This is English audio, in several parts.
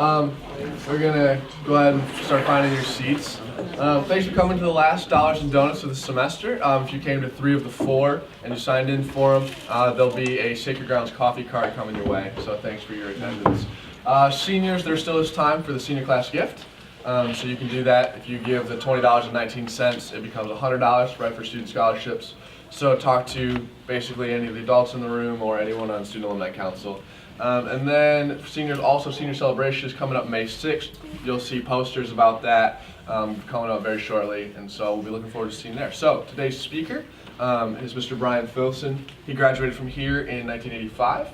We're gonna go ahead and start finding your seats. Thanks for coming to the last Dollars and Donuts of the semester. If you came to 3 of the 4 and you signed in for them, there'll be a Sacred Grounds coffee card coming your way. So thanks for your attendance. Seniors, there still is time for the senior class gift. So you can do that. If you give the $20.19, it becomes $100 right for student scholarships. So talk to basically any of the adults in the room or anyone on Student Alumni Council. And then for seniors, also senior celebration is coming up May 6th. You'll see posters about that coming up very shortly, and so we'll be looking forward to seeing you there. So today's speaker is Mr. Brian Philson. He graduated from here in 1985,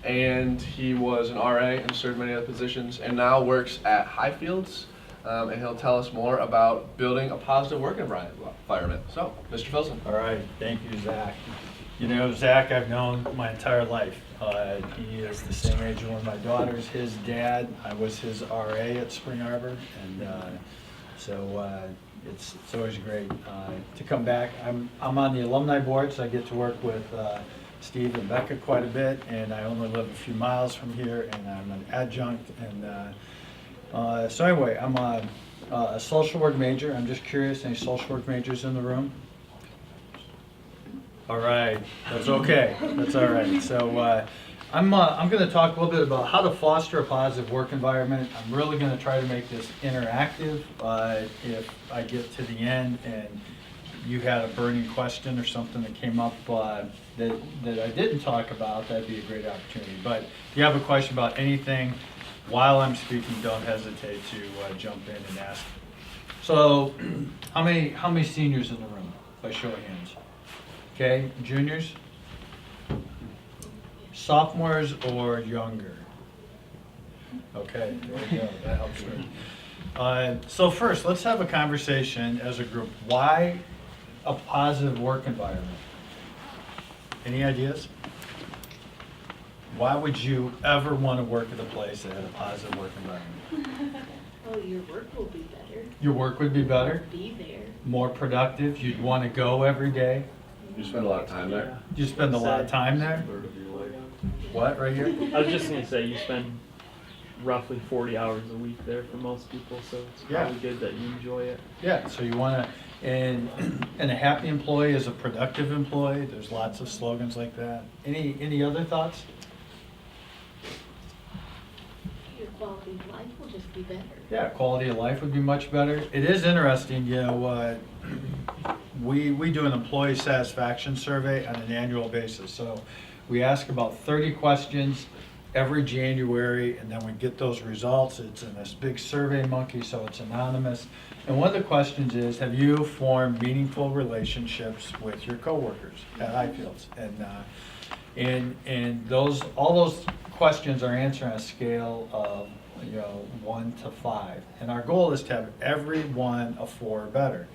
and he was an RA and served many other positions, and now works at Highfields. And he'll tell us more about building a positive work environment. So, Mr. Philson. All right, thank you, Zach. You know, Zach, I've known my entire life. He is the same age as one of my daughters. His dad, I was his RA at Spring Arbor, and so it's always great to come back. I'm on the alumni board, so I get to work with Steve and Becca quite a bit, and I only live a few miles from here, and I'm an adjunct. And so anyway, I'm a social work major. I'm just curious, any social work majors in the room? All right, that's okay. That's all right. So I'm going to talk a little bit about how to foster a positive work environment. I'm really going to try to make this interactive. If I get to the end and you had a burning question or something that came up that I didn't talk about, that'd be a great opportunity. But if you have a question about anything while I'm speaking, don't hesitate to jump in and ask. So, how many seniors in the room? By show of hands. Okay, juniors? Sophomores or younger? Okay, there we go. That helps me. So first, let's have a conversation as a group. Why a positive work environment? Any ideas? Why would you ever want to work at a place that had a positive work environment? Oh, your work will be better. Your work would be better? Be there. More productive? You'd want to go every day? You spend a lot of time there. You spend a lot of time there? What, right here? I was just going to say, you spend roughly 40 hours a week there for most people, so it's probably good that you enjoy it. Yeah, so you want to, and a happy employee is a productive employee. There's lots of slogans like that. Any other thoughts? Your quality of life will just be better. Yeah, quality of life would be much better. It is interesting, you know, we do an employee satisfaction survey on an annual basis. So we ask about 30 questions every January, and then we get those results. It's in this big survey monkey, so it's anonymous. And one of the questions is, have you formed meaningful relationships with your coworkers at Highfields? And all those questions are answered on a scale of 1 to 5, and our goal is to have every one a 4 or better.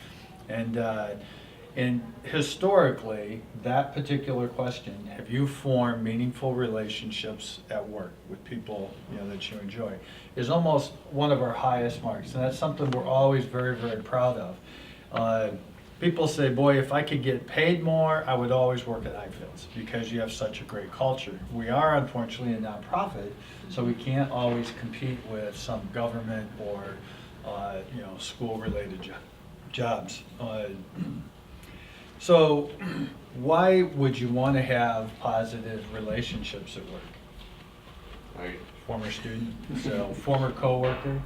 And historically, that particular question, have you formed meaningful relationships at work with people that you enjoy, is almost one of our highest marks, and that's something we're always very, very proud of. People say, boy, if I could get paid more, I would always work at Highfields because you have such a great culture. We are unfortunately a nonprofit, so we can't always compete with some government or school-related jobs. So why would you want to have positive relationships at work? Right. Former student, so former coworker.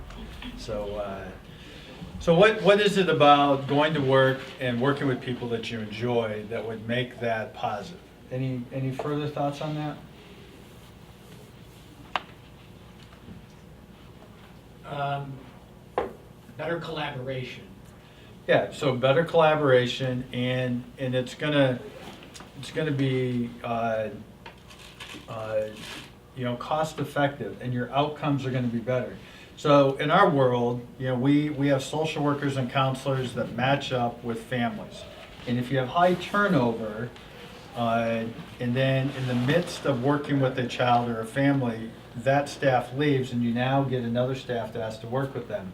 So what is it about going to work and working with people that you enjoy that would make that positive? Any further thoughts on that? Better collaboration. Yeah, so better collaboration, and it's gonna be cost effective, and your outcomes are going to be better. So in our world, we have social workers and counselors that match up with families, and if you have high turnover, and then in the midst of working with a child or a family, that staff leaves, and you now get another staff that has to work with them.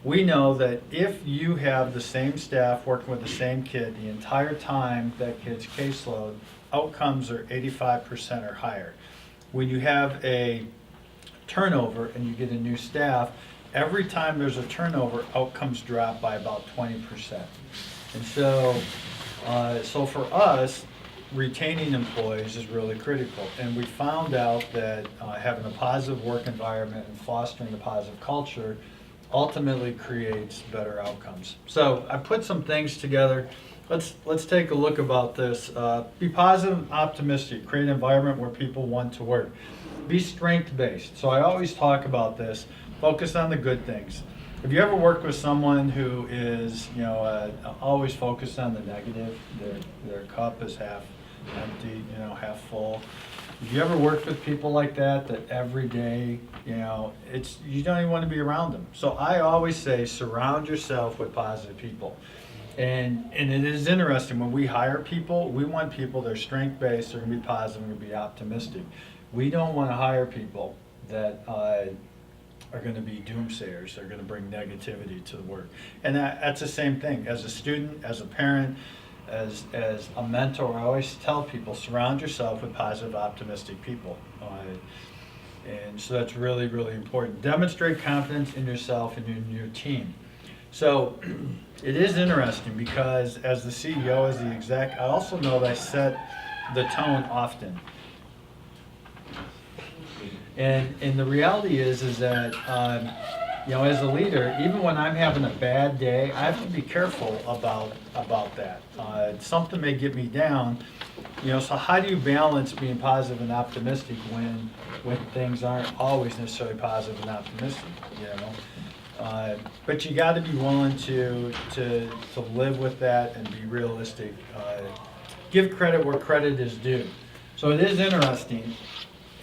We know that if you have the same staff working with the same kid the entire time that kid's caseload, outcomes are 85% or higher. When you have a turnover and you get a new staff, every time there's a turnover, outcomes drop by about 20%. And so, so for us, retaining employees is really critical. And we found out that having a positive work environment and fostering a positive culture ultimately creates better outcomes. So I put some things together. Let's take a look about this. Be positive, optimistic, create an environment where people want to work. Be strength-based. So I always talk about this. Focus on the good things. Have you ever worked with someone who is, always focused on the negative? Their cup is half empty, half full. Have you ever worked with people like that every day, you don't even want to be around them? So I always say surround yourself with positive people. And it is interesting, when we hire people, we want people that are strength-based, they're going to be positive, they're going to be optimistic. We don't want to hire people that are going to be doomsayers, they're going to bring negativity to the work. And that's the same thing. As a student, as a parent, as a mentor, I always tell people, surround yourself with positive, optimistic people. And so that's really, really important. Demonstrate confidence in yourself and in your team. So it is interesting because as the CEO, as the exec, I also know that I set the tone often. And the reality is that, as a leader, even when I'm having a bad day, I have to be careful about that. Something may get me down, so how do you balance being positive and optimistic when things aren't always necessarily positive and optimistic, But you got to be willing to live with that and be realistic. Give credit where credit is due. So it is interesting,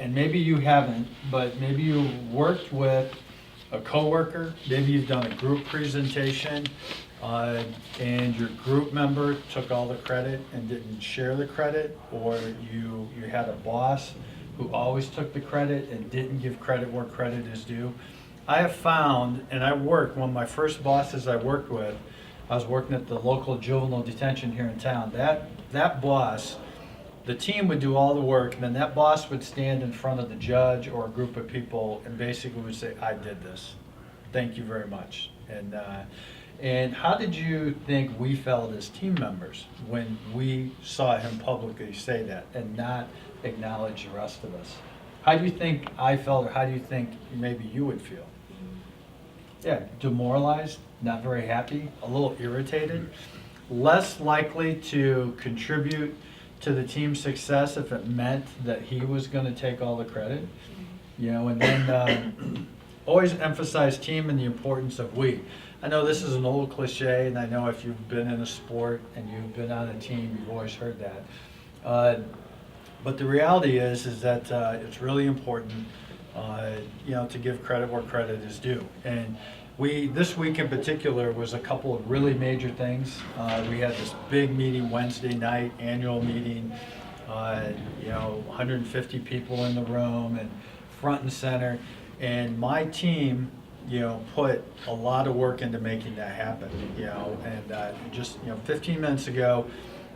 and maybe you haven't, but maybe you worked with a coworker, maybe you've done a group presentation, and your group member took all the credit and didn't share the credit, or you had a boss who always took the credit and didn't give credit where credit is due. I have found, and one of my first bosses I worked with, I was working at the local juvenile detention here in town. That boss, the team would do all the work, and then that boss would stand in front of the judge or a group of people and basically would say, I did this. Thank you very much. And how did you think we felt as team members when we saw him publicly say that and not acknowledge the rest of us? How do you think I felt, or how do you think maybe you would feel? Yeah, demoralized, not very happy, a little irritated, less likely to contribute to the team's success if it meant that he was going to take all the credit, and then always emphasize team and the importance of we. I know this is an old cliche, and I know if you've been in a sport and you've been on a team, you've always heard that. But the reality is that it's really important, to give credit where credit is due. And this week in particular was a couple of really major things. We had this big meeting Wednesday night, annual meeting, 150 people in the room and front and center. And my team, put a lot of work into making that happen, and just 15 minutes ago,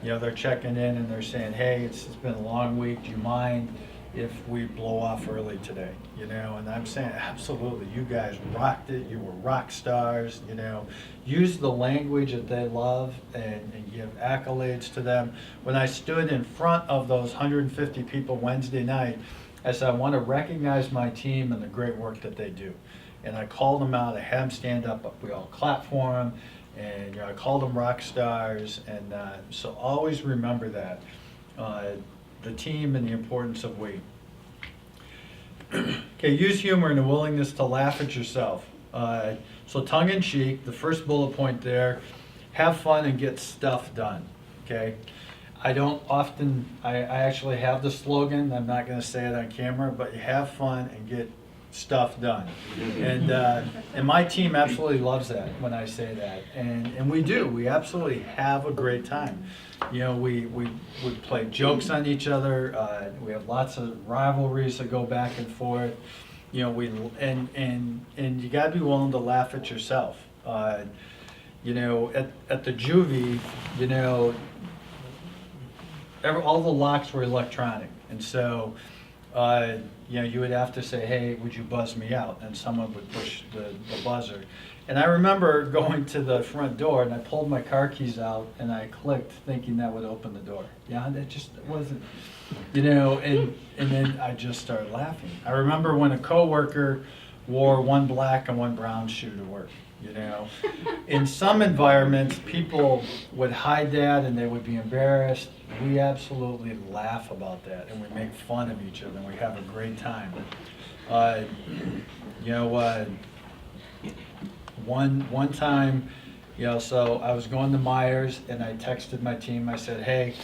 they're checking in and they're saying, hey, it's been a long week, do you mind if we blow off early today, and I'm saying, absolutely, you guys rocked it, you were rock stars, use the language that they love and give accolades to them. When I stood in front of those 150 people Wednesday night, I said, I want to recognize my team and the great work that they do. And I called them out, I had them stand up, we all clapped for them, and I called them rock stars, and so always remember that. The team and the importance of we. Okay, use humor and a willingness to laugh at yourself. So tongue in cheek, the first bullet point there, have fun and get stuff done, okay? I actually have the slogan, I'm not gonna say it on camera, but you have fun and get stuff done. And my team absolutely loves that when I say that. And we do, we absolutely have a great time. We play jokes on each other, we have lots of rivalries that go back and forth. And you gotta be willing to laugh at yourself. At the juvie, all the locks were electronic, and so you would have to say, hey, would you buzz me out? And someone would push the buzzer. And I remember going to the front door and I pulled my car keys out and I clicked thinking that would open the door. Yeah, that just wasn't, and then I just started laughing. I remember when a coworker wore one black and one brown shoe to work. In some environments, people would hide that and they would be embarrassed. We absolutely laugh about that and we make fun of each other and we have a great time. One time, so I was going to Myers and I texted my team. I said, hey,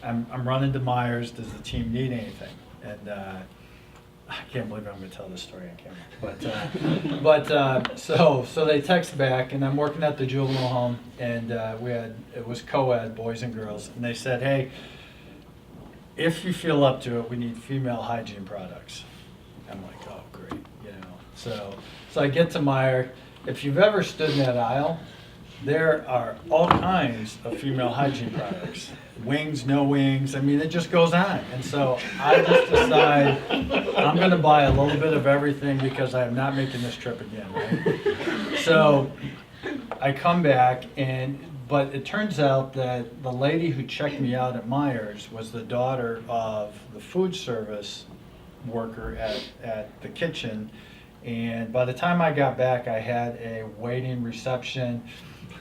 I'm running to Myers. Does the team need anything? And I can't believe I'm going to tell this story on camera. So they text back, and I'm working at the juvenile home, and it was co-ed, boys and girls, and they said, hey, if you feel up to it, we need female hygiene products. I'm like, oh, great, So I get to Meijer. If you've ever stood in that aisle, there are all kinds of female hygiene products. Wings, no wings, it just goes on. And so I just decide I'm gonna buy a little bit of everything because I am not making this trip again, right? So I come back but it turns out that the lady who checked me out at Myers was the daughter of the food service worker at the kitchen. And by the time I got back, I had a waiting reception.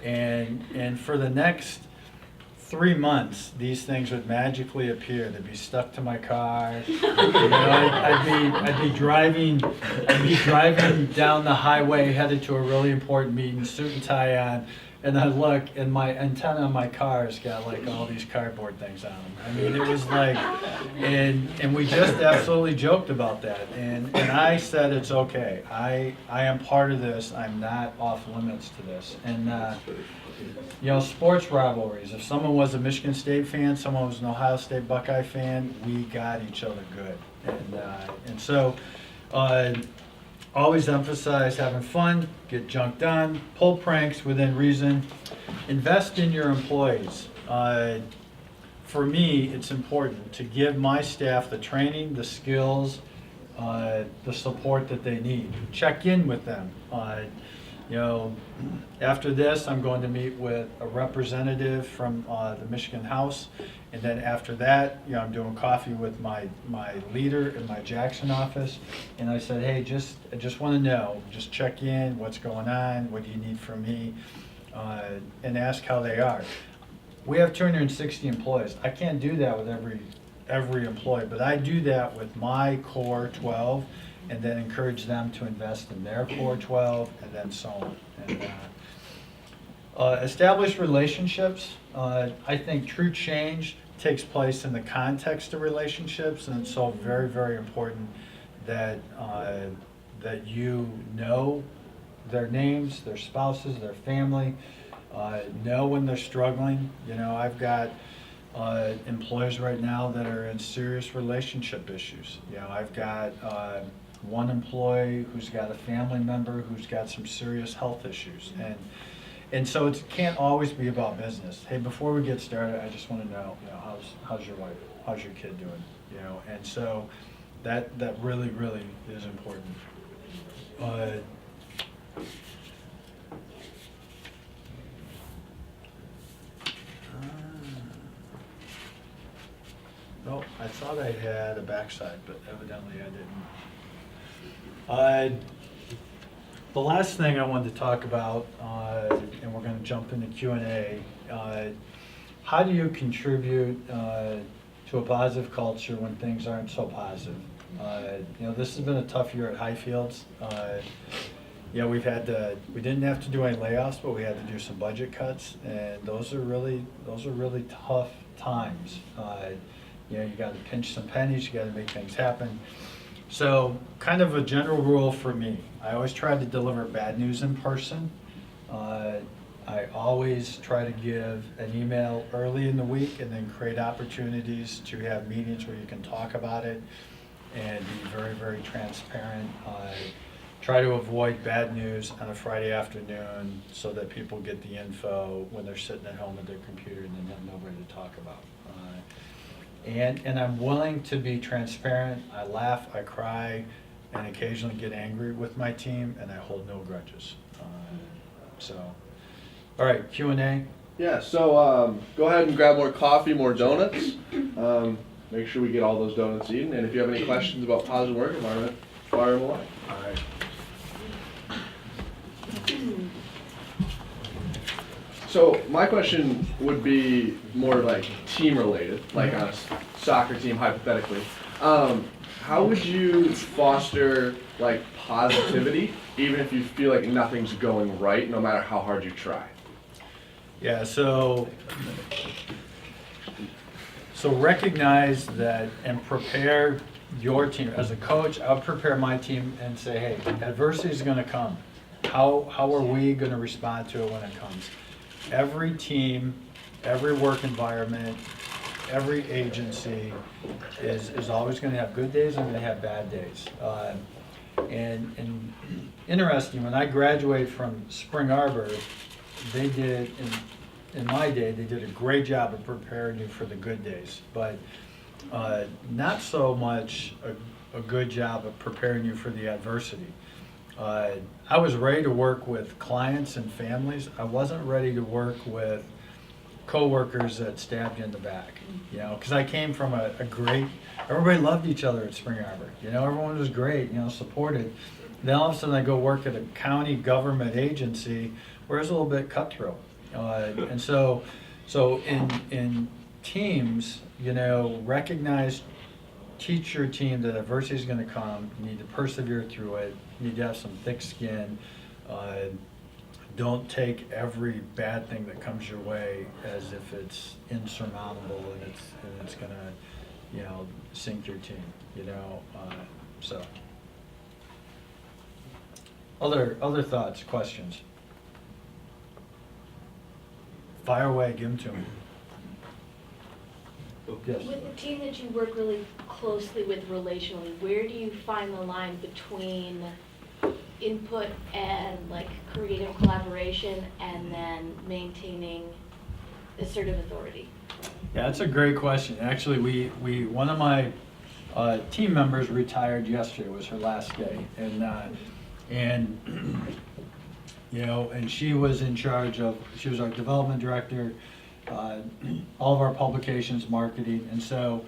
And for the next 3 months, these things would magically appear. They'd be stuck to my car. I'd be driving down the highway headed to a really important meeting, suit and tie on, and I look, and my antenna on my car's got like all these cardboard things on them. It was like, and we just absolutely joked about that. And I said, it's okay. I am part of this. I'm not off limits to this. And sports rivalries. If someone was a Michigan State fan, someone was an Ohio State Buckeye fan, we got each other good. And so always emphasize having fun, get junk done, pull pranks within reason, invest in your employees. For me, it's important to give my staff the training, the skills, the support that they need. Check in with them. After this, I'm going to meet with a representative from the Michigan House, and then after that, I'm doing coffee with my leader in my Jackson office, and I said, hey, I just want to know, just check in, what's going on, what do you need from me, and ask how they are. We have 260 employees. I can't do that with every employee, but I do that with my core 12, and then encourage them to invest in their core 12, and then so on. And, establish relationships. I think true change takes place in the context of relationships, and it's so very, very important that you know their names, their spouses, their family, know when they're struggling. I've got employees right now that are in serious relationship issues. I've got one employee who's got a family member who's got some serious health issues, and so it can't always be about business. Hey, before we get started, I just want to know, how's your wife, how's your kid doing, and so that really, really is important. No, I thought I had a backside, but evidently I didn't. The last thing I wanted to talk about, and we're going to jump into Q&A, how do you contribute to a positive culture when things aren't so positive? This has been a tough year at Highfields. We didn't have to do any layoffs, but we had to do some budget cuts, and those are really tough times. You got to pinch some pennies, you got to make things happen. So, kind of a general rule for me, I always try to deliver bad news in person. I always try to give an email early in the week and then create opportunities to have meetings where you can talk about it and be very, very transparent. Try to avoid bad news on a Friday afternoon so that people get the info when they're sitting at home at their computer and then have nobody to talk about. And I'm willing to be transparent. I laugh, I cry, and occasionally get angry with my team, and I hold no grudges. So, all right, Q&A. Yeah, so go ahead and grab more coffee, more donuts. Make sure we get all those donuts eaten. And if you have any questions about positive work environment, fire them away. All right. So my question would be more like team related, like on a soccer team hypothetically. How would you foster like positivity even if you feel like nothing's going right, no matter how hard you try? Yeah, so recognize that and prepare your team. As a coach, I'll prepare my team and say, hey, adversity is going to come. How are we going to respond to it when it comes? Every team, every work environment, every agency is always going to have good days and going to have bad days. And interesting, when I graduated from Spring Arbor, they did, in my day, they did a great job of preparing you for the good days, but not so much a good job of preparing you for the adversity. I was ready to work with clients and families. I wasn't ready to work with coworkers that stabbed you in the back, you know, because I came from a great, everybody loved each other at Spring Arbor, you know, everyone was great, you know, supported. Then all of a sudden I go work at a county government agency where it's a little bit cutthroat. And so in teams, you know, recognize, teach your team that adversity is going to come. You need to persevere through it. You need to have some thick skin. Don't take every bad thing that comes your way as if it's insurmountable and it's going to, you know, sink your team. You know, so other thoughts, questions. Fire away, give them to me. Yes. With the team that you work really closely with relationally, where do you find the line between input and like creative collaboration and then maintaining assertive authority? Yeah, that's a great question. Actually, we one of my team members retired yesterday. It was her last day, and you know, and she was in charge of. She was our development director, all of our publications, marketing, and so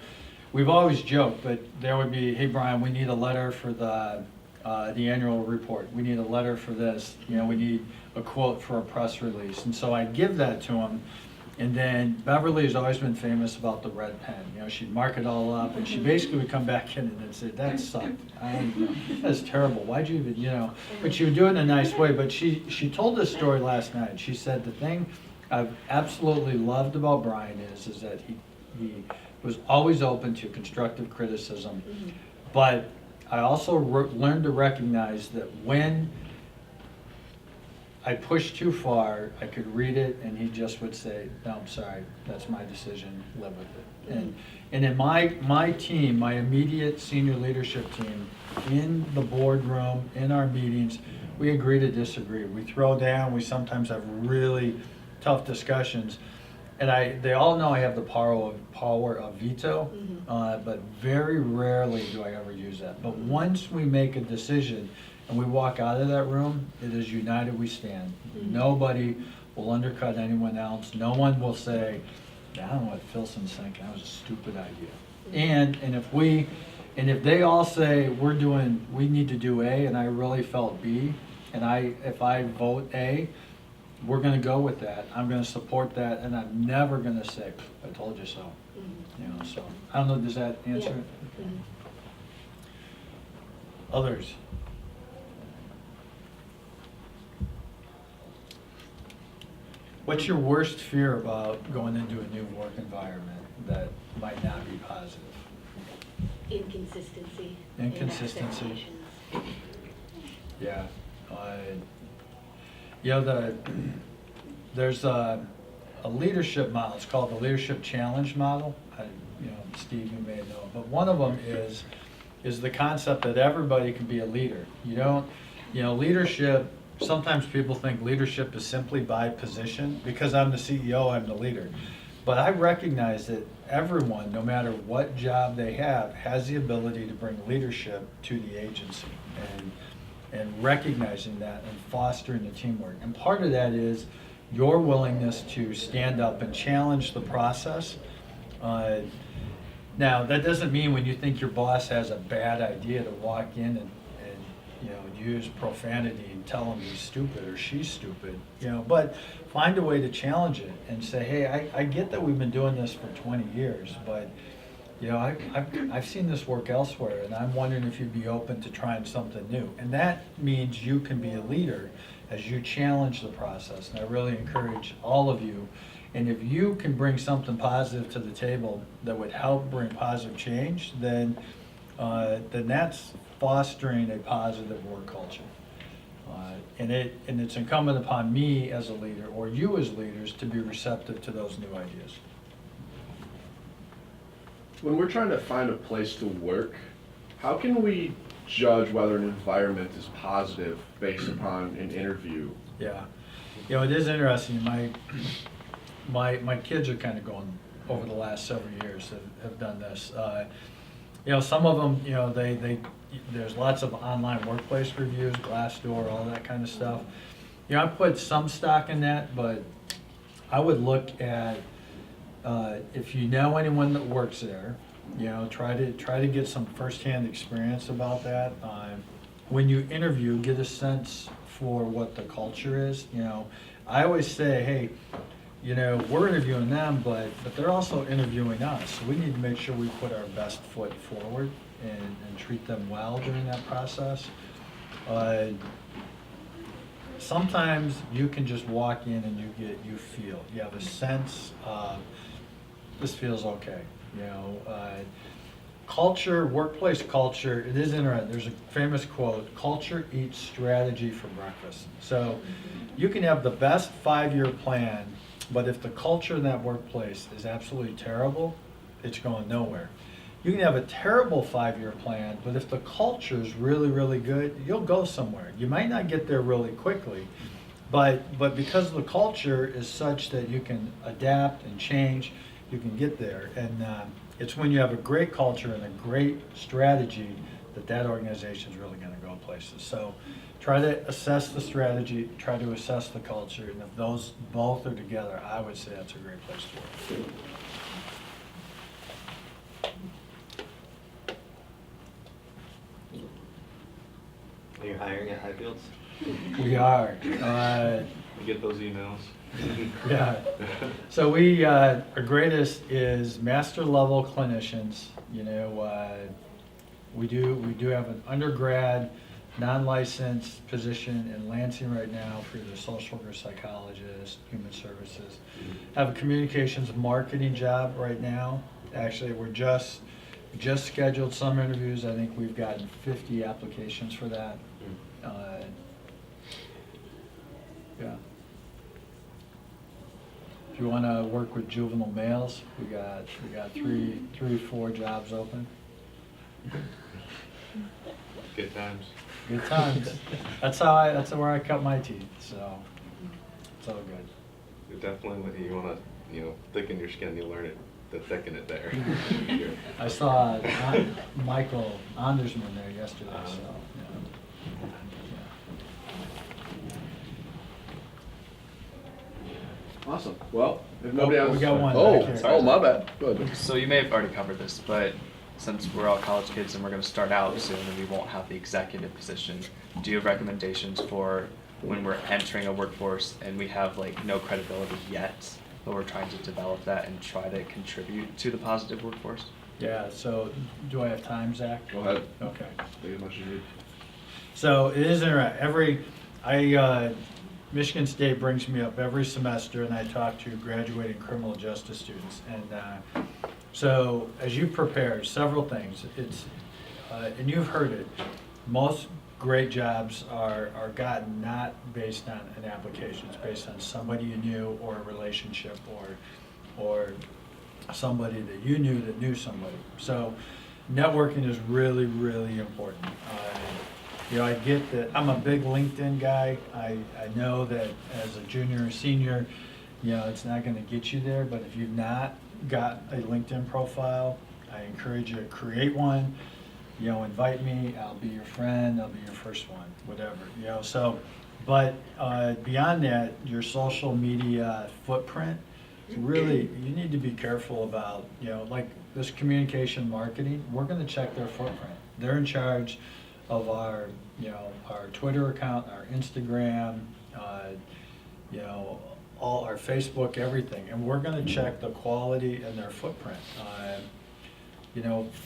we've always joked. But there would be, hey Brian, we need a letter for the annual report. We need a letter for this. You know, we need a quote for a press release, and so I'd give that to him. And then Beverly has always been famous about the red pen. You know, she'd mark it all up, and she basically would come back in and say, "That sucked. That's terrible. Why'd you even, you know?" But she would do it in a nice way. But she told this story last night. She said the thing I've absolutely loved about Brian is that he was always open to constructive criticism. But I also learned to recognize that when I pushed too far, I could read it, and he just would say, "No, I'm sorry, that's my decision, live with it." And in my team, my immediate senior leadership team, in the boardroom, in our meetings, we agree to disagree. We throw down, we sometimes have really tough discussions. And they all know I have the power of veto, but very rarely do I ever use that. But once we make a decision, and we walk out of that room, it is united we stand. Nobody will undercut anyone else. No one will say, "I don't know what Philson's thinking, that was a stupid idea." And if they all say we need to do A, and I really felt B, and if I vote A, we're going to go with that. I'm going to support that, and I'm never going to say, "I told you so." You know, so I don't know. Does that answer it? Others. What's your worst fear about going into a new work environment that might not be positive? Inconsistency. Inconsistency. In expectations. Yeah. You know, there's a leadership model. It's called the Leadership Challenge model. You know, Steve, you may know. But one of them is the concept that everybody can be a leader. You don't, you know, leadership. Sometimes people think leadership is simply by position. Because I'm the CEO, I'm the leader. But I recognize that everyone, no matter what job they have, has the ability to bring leadership to the agency, and recognizing that and fostering the teamwork. And part of that is your willingness to stand up and challenge the process. Now, that doesn't mean when you think your boss has a bad idea to walk in and use profanity and tell him he's stupid or she's stupid, but find a way to challenge it and say, hey, I get that we've been doing this for 20 years, but I've seen this work elsewhere, and I'm wondering if you'd be open to trying something new. And that means you can be a leader as you challenge the process. And I really encourage all of you, and if you can bring something positive to the table that would help bring positive change, then that's fostering a positive work culture. And it's incumbent upon me as a leader, or you as leaders, to be receptive to those new ideas. When we're trying to find a place to work, how can we judge whether an environment is positive based upon an interview? Yeah, it is interesting. My kids are kind of going over the last several years have done this. Some of them, there's lots of online workplace reviews, Glassdoor, all that kind of stuff. I put some stock in that, but I would look at if you know anyone that works there, try to get some firsthand experience about that. When you interview, get a sense for what the culture is. I always say, hey, we're interviewing them, but they're also interviewing us. So we need to make sure we put our best foot forward and treat them well during that process. Sometimes you can just walk in and you have a sense of this feels okay. Culture, workplace culture, it is interesting. There's a famous quote, culture eats strategy for breakfast. So you can have the best 5-year plan, but if the culture in that workplace is absolutely terrible, it's going nowhere. You can have a terrible 5-year plan, but if the culture is really, really good, you'll go somewhere. You might not get there really quickly, but because the culture is such that you can adapt and change, you can get there. And it's when you have a great culture and a great strategy that organization is really going to go places. So try to assess the strategy, try to assess the culture, and if those both are together, I would say that's a great place to work. Are you hiring at Highfields? We are. You get those emails? Yeah. So our greatest is master level clinicians. We do have an undergrad, non-licensed position in Lansing right now for the social worker, psychologist, human services. Have a communications marketing job right now. Actually, we're just scheduled some interviews. I think we've gotten 50 applications for that. Yeah. If you want to work with juvenile males, we got 4 jobs open. Good times. Good times. That's where I cut my teeth. So it's all good. You're definitely, you want to, thicken your skin. You learn it to thicken it there. I saw Michael Andersman there yesterday. So yeah. Awesome. Well, if nobody Oh, else, we got one Oh, back here. oh, my bad. Go ahead. So you may have already covered this, but since we're all college kids and we're going to start out soon and we won't have the executive position, do you have recommendations for when we're entering a workforce and we have no credibility yet, but we're trying to develop that and try to contribute to the positive workforce? Yeah. So do I have time, Zach? Go ahead. Okay. Take as much as you need. So it is interesting. Michigan State brings me up every semester, and I talk to graduating criminal justice students. And so as you prepare, several things. And you've heard it. Most great jobs are gotten not based on an application. It's based on somebody you knew, or a relationship, or somebody that you knew that knew somebody. So networking is really, really important. I get that. I'm a big LinkedIn guy. I know that as a junior or senior, it's not gonna get you there, but if you've not got a LinkedIn profile, I encourage you to create one. Invite me, I'll be your friend, I'll be your first one, whatever, so, but beyond that, your social media footprint, really, you need to be careful about, like this communication marketing, we're gonna check their footprint. They're in charge of our, our Twitter account, our Instagram, all our Facebook, everything, and we're gonna check the quality and their footprint.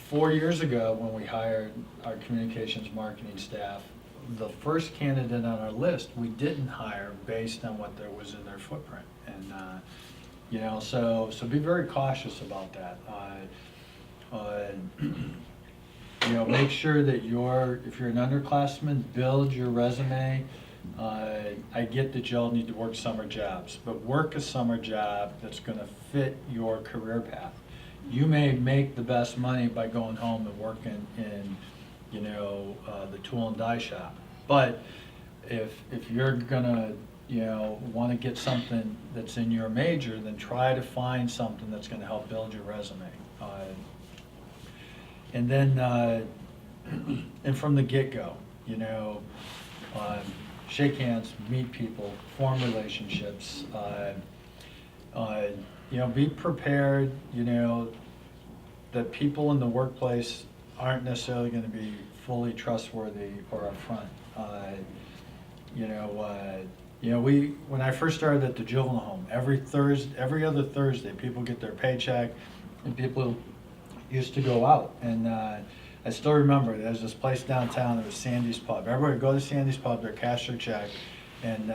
4 years ago, when we hired our communications marketing staff, the first candidate on our list, we didn't hire based on what there was in their footprint. And, so be very cautious about that. Make sure that if you're an underclassman, build your resume. I get that y'all need to work summer jobs, but work a summer job that's gonna fit your career path. You may make the best money by going home and working in, the tool and die shop. But if you're gonna, wanna get something that's in your major, then try to find something that's gonna help build your resume. And then, and from the get-go, shake hands, meet people, form relationships. Be prepared, that people in the workplace aren't necessarily going to be fully trustworthy or upfront. When I first started at the juvenile home, every other Thursday, people get their paycheck, and people used to go out. And I still remember there's this place downtown. There was Sandy's Pub. Everybody would go to Sandy's Pub, their cash their check, and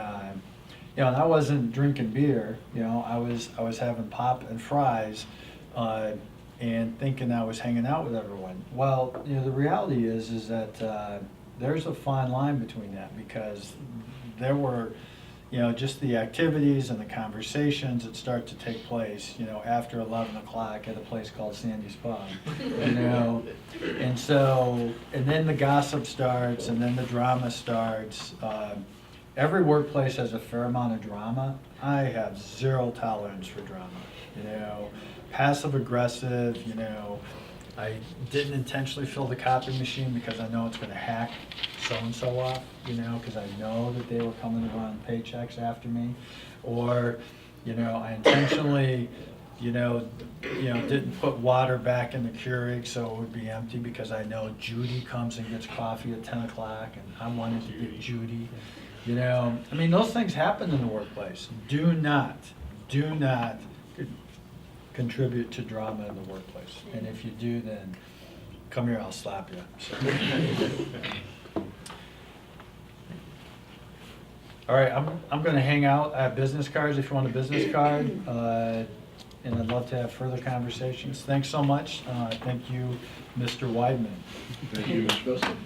and I wasn't drinking beer. I was having pop and fries, and thinking I was hanging out with everyone. Well, the reality is that there's a fine line between that, because there were, just the activities and the conversations that start to take place, after 11 o'clock at a place called Sandy's Pub, and so, and then the gossip starts, and then the drama starts. Every workplace has a fair amount of drama. I have zero tolerance for drama, passive aggressive, I didn't intentionally fill the copy machine because I know it's gonna hack so-and-so off, because I know that they were coming to run paychecks after me. Or, I intentionally, didn't put water back in the Keurig so it would be empty because I know Judy comes and gets coffee at 10 o'clock and I wanted to get Judy. Those things happen in the workplace. Do not contribute to drama in the workplace. And if you do, then come here, I'll slap you. So. All right, I'm going to hang out. I have business cards if you want a business card. And I'd love to have further conversations. Thanks so much. Thank you, Mr. Weidman. Thank you, Mr. Philson.